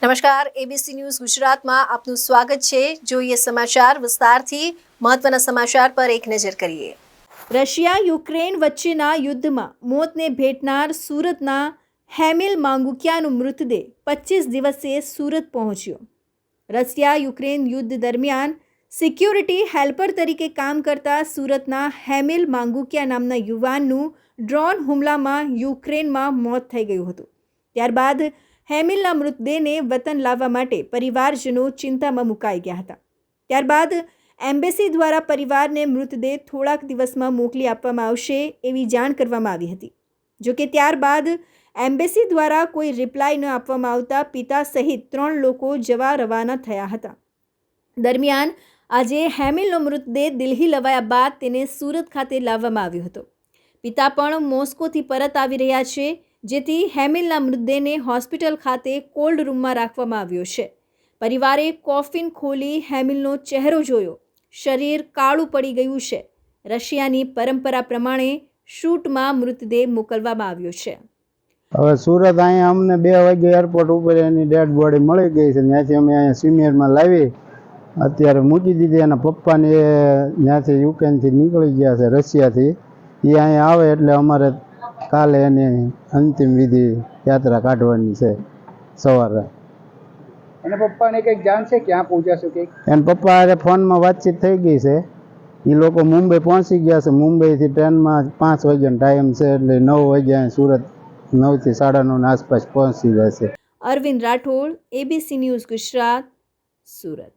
નમસ્કાર, ABC news ગુજરાતમાં આપનું સ્વાગત છે। જોઈએ સમાચાર વિસ્તારથી। મહત્વના સમાચાર પર એક નજર કરીએ। રશિયા યુક્રેન વચ્ચેના યુદ્ધમાં મોતને ભેટનાર સુરતના હેમિલ માંગુકિયાનો મૃતદેહ 25 દિવસે સુરત પહોંચ્યો। રશિયા યુક્રેન યુદ્ધ દરમિયાન સિક્યોરિટી હેલ્પર તરીકે કામ કરતા સુરતના હેમિલ માંગુકિયા નામના યુવાનનું ડ્રોન હુમલામાં યુક્રેનમાં મોત થઈ ગયું હતું। ત્યારબાદ હેમિલના મૃતદેહને વતન લાવવા માટે પરિવારજનો ચિંતામાં મુકાઈ ગયા હતા। ત્યારબાદ એમ્બેસી દ્વારા પરિવારને મૃતદેહ થોડાક દિવસમાં મોકલી આપવામાં આવશે એવી જાણ કરવામાં આવી હતી। જોકે ત્યારબાદ એમ્બેસી દ્વારા કોઈ રિપ્લાય ન આપવામાં આવતા પિતા સહિત 3 લોકો જવા રવાના થયા હતા। દરમિયાન આજે હેમિલનો મૃતદેહ દિલ્હી લવાયા બાદ તેને સુરત ખાતે લાવવામાં આવ્યો હતો। પિતા પણ મોસ્કોથી પરત આવી રહ્યા છે, જેથી હેમિલના મૃતદેહને હોસ્પિટલ ખાતે કોલ્ડ રૂમમાં રાખવામાં આવ્યો છે। પરિવારે કોફિન ખોલી હેમિલનો ચહેરો જોયો। શરીર કાળું પડી ગયું છે। રશિયાની પરંપરા પ્રમાણે શૂટમાં મૃતદેહ મોકલવામાં આવ્યો છે। હવે સુરત અહીંયા અમને 2 વાગે એરપોર્ટ ઉપર એની ડેડ બોડી મળી ગઈ છે। ત્યાંથી અમે અહીંયા સિનિયરમાં લાવી અત્યારે મૂકી દીધી। એના પપ્પાને ત્યાંથી યુક્રેનથી નીકળી ગયા છે, રશિયાથી। એ અહીંયા આવે એટલે અમારે કાલે એની અંતિમ વિધિ યાત્રા કાઢવાની છે સવારે। અને પપ્પાને કંઈક જાણ છે ક્યાં પહોંચ્યા છે? એના પપ્પા હારે ફોનમાં વાતચીત થઈ ગઈ છે। એ લોકો મુંબઈ પહોંચી ગયા છે। મુંબઈથી ટ્રેનમાં 5 વાગ્યાનો ટાઈમ છે, એટલે 9 વાગ્યા સુરત 9 થી 9:30 આસપાસ પહોંચી જશે। Arvind Rathod, ABC news Gujarat, Surat.